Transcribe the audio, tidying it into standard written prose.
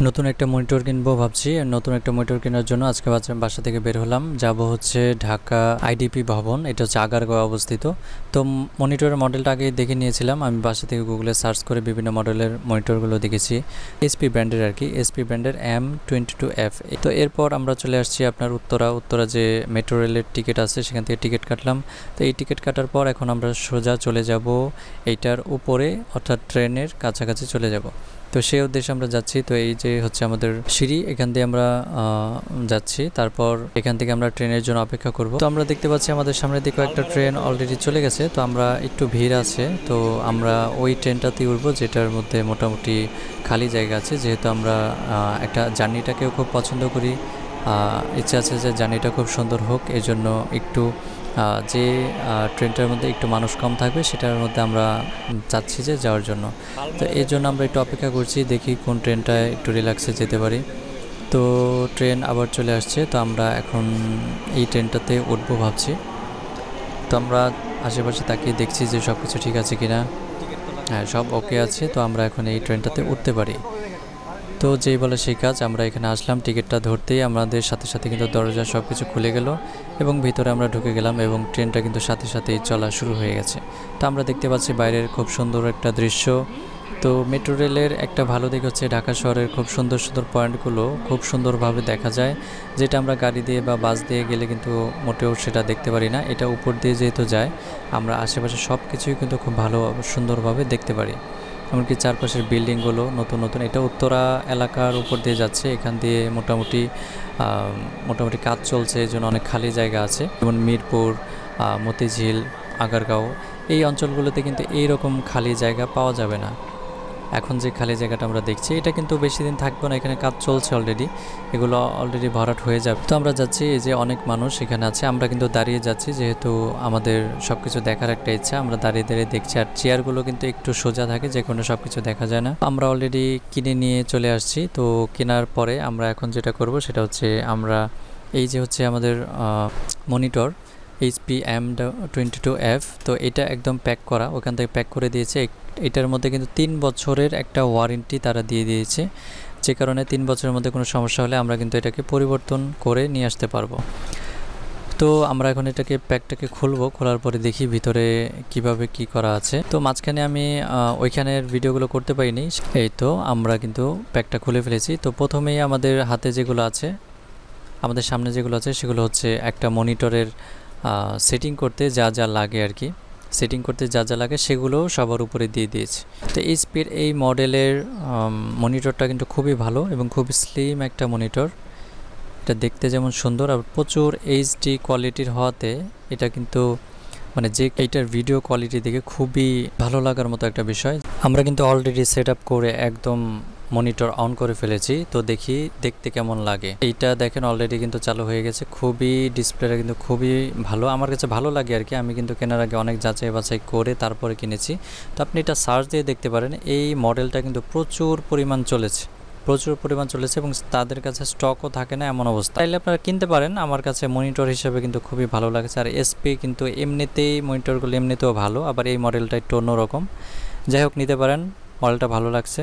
নতুন একটা মনিটর কিনবো ভাবছি। নতুন একটা মনিটর কেনার জন্য আজকে বাসা থেকে বের হলাম, যাব হচ্ছে ঢাকা আইডিপি ভবন। এটা হচ্ছে আগারগাঁও অবস্থিত। তো মনিটরের মডেলটা আগে দেখে নিয়েছিলাম, আমি বাসা থেকে গুগলে সার্চ করে বিভিন্ন মডেলের মনিটরগুলো দেখেছি, এসপি ব্র্যান্ডের আর কি, এসপি ব্র্যান্ডের M22F। তো এরপর আমরা চলে আসছি আপনার উত্তরা যে মেট্রো রেলের টিকিট আছে সেখান থেকে টিকিট কাটলাম। তো এই টিকিট কাটার পর এখন আমরা সোজা চলে যাব এইটার উপরে, অর্থাৎ ট্রেনের কাছাকাছি চলে যাব। তো সেই উদ্দেশ্যে আমরা যাচ্ছি। তো এই যে হচ্ছে আমাদের সিঁড়ি, এখান দিয়ে আমরা যাচ্ছি। তারপর এখান থেকে আমরা ট্রেনের জন্য অপেক্ষা করব। তো আমরা দেখতে পাচ্ছি আমাদের সামনের দিকে একটা ট্রেন অলরেডি চলে গেছে। তো আমরা একটু ভিড় আছে, তো আমরা ওই ট্রেনটাতেই উঠবো যেটার মধ্যে মোটামুটি খালি জায়গা আছে। যেহেতু আমরা একটা জার্নিটাকেও খুব পছন্দ করি, ইচ্ছা আছে যে জার্নিটা খুব সুন্দর হোক, এই জন্য একটু যে ট্রেনটার মধ্যে একটু মানুষ কম থাকবে সেটার মধ্যে আমরা চাচ্ছি যে যাওয়ার জন্য। তো এই জন্য আমরা একটু অপেক্ষা করছি, দেখি কোন ট্রেনটায় একটু রিল্যাক্সে যেতে পারি। তো ট্রেন আবার চলে আসছে, তো আমরা এখন এই ট্রেনটাতে উঠবো ভাবছি। তো আমরা আশেপাশে তাকিয়ে দেখছি যে সব কিছু ঠিক আছে কিনা। হ্যাঁ, সব ওকে আছে, তো আমরা এখন এই ট্রেনটাতে উঠতে পারি। তো যেই বলে সেই কাজ, আমরা এখানে আসলাম। টিকিটটা ধরতেই আমাদের সাথে সাথে কিন্তু দরজা সব কিছু খুলে গেল এবং ভিতরে আমরা ঢুকে গেলাম এবং ট্রেনটা কিন্তু সাথে সাথেই চলা শুরু হয়ে গেছে। তো আমরা দেখতে পাচ্ছি বাইরের খুব সুন্দর একটা দৃশ্য। তো মেট্রো রেলের একটা ভালো দিক হচ্ছে ঢাকা শহরের খুব সুন্দর সুন্দর পয়েন্টগুলো খুব সুন্দরভাবে দেখা যায়, যেটা আমরা গাড়ি দিয়ে বা বাস দিয়ে গেলে কিন্তু মোটেও সেটা দেখতে পারি না। এটা উপর দিয়ে যেহেতু যায়, আমরা আশেপাশে সব কিছুই কিন্তু খুব ভালো সুন্দরভাবে দেখতে পারি। এমনকি চারপাশের বিল্ডিংগুলো নতুন নতুন। এটা উত্তরা এলাকার উপর দিয়ে যাচ্ছে, এখান দিয়ে মোটামুটি কাজ চলছে, এই জন্য অনেক খালি জায়গা আছে। যেমন মিরপুর, মতিঝিল, আগারগাঁও, এই অঞ্চলগুলোতে কিন্তু এইরকম খালি জায়গা পাওয়া যাবে না। এখন যে খালি জায়গাটা আমরা দেখছি এটা কিন্তু বেশি দিন থাকবে না, এখানে কাজ চলছে অলরেডি, এগুলো অলরেডি ভরাট হয়ে যাবে। তো আমরা যাচ্ছি, এই যে অনেক মানুষ এখানে আছে, আমরা কিন্তু দাঁড়িয়ে যাচ্ছি, যেহেতু আমাদের সব কিছু দেখার একটা ইচ্ছা, আমরা দাঁড়িয়ে দাঁড়িয়ে দেখছি। আর চেয়ারগুলো কিন্তু একটু সোজা থাকে, যে কোনো সব কিছু দেখা যায় না। আমরা অলরেডি কিনে নিয়ে চলে আসছি। তো কেনার পরে আমরা এখন যেটা করব সেটা হচ্ছে আমরা এই যে হচ্ছে আমাদের মনিটর HP M22F, তো এটা একদম প্যাক করা, ওখান থেকে প্যাক করে দিয়েছে। এটার মধ্যে কিন্তু 3 বছরের একটা ওয়ারেন্টি তারা দিয়ে দিয়েছে, যে কারণে 3 বছরের মধ্যে কোনো সমস্যা হলে আমরা কিন্তু এটাকে পরিবর্তন করে নিয়ে আসতে পারবো। তো আমরা এখন এটাকে প্যাকটাকে খুলবো, খোলার পরে দেখি ভিতরে কিভাবে কি করা আছে। তো মাঝখানে আমি ওইখানের ভিডিওগুলো করতে পারিনি। এই তো আমরা কিন্তু প্যাকটা খুলে ফেলেছি। তো প্রথমেই আমাদের হাতে যেগুলো আছে, আমাদের সামনে যেগুলো আছে সেগুলো হচ্ছে একটা মনিটরের সেটিং করতে যা যা লাগে আর কি, সেটিং করতে যা যা লাগে সেগুলো সবার উপরে দিয়ে দিয়েছে। তো এইচপির এই মডেলের মনিটরটা কিন্তু খুবই ভালো এবং খুবই স্লিম একটা মনিটর। এটা দেখতে যেমন সুন্দর আর প্রচুর এইচডি কোয়ালিটির হওয়াতে এটা কিন্তু মানে যে এইটার ভিডিও কোয়ালিটি দেখে খুবই ভালো লাগার মতো একটা বিষয়। আমরা কিন্তু অলরেডি সেট আপ করে একদম মনিটর অন করে ফেলেছি। তো দেখি দেখতে কেমন লাগে। এইটা দেখেন অলরেডি কিন্তু চালু হয়ে গেছে। খুবই ডিসপ্লেটা কিন্তু খুবই ভালো, আমার কাছে ভালো লাগে আর কি। আমি কিন্তু কেনার আগে অনেক যাচাই বাছাই করে তারপরে কিনেছি। তো আপনি এটা সার্চ দিয়ে দেখতে পারেন, এই মডেলটা কিন্তু প্রচুর পরিমাণ চলেছে এবং তাদের কাছে স্টকও থাকে না এমন অবস্থা। তাইলে আপনারা কিনতে পারেন, আমার কাছে মনিটর হিসেবে কিন্তু খুবই ভালো লাগছে। আর এসপি কিন্তু এমনিতেই মনিটরগুলো এমনিতেও ভালো, আবার এই মডেলটা একটু অন্যরকম। যাই হোক, নিতে পারেন, মডেলটা ভালো লাগছে।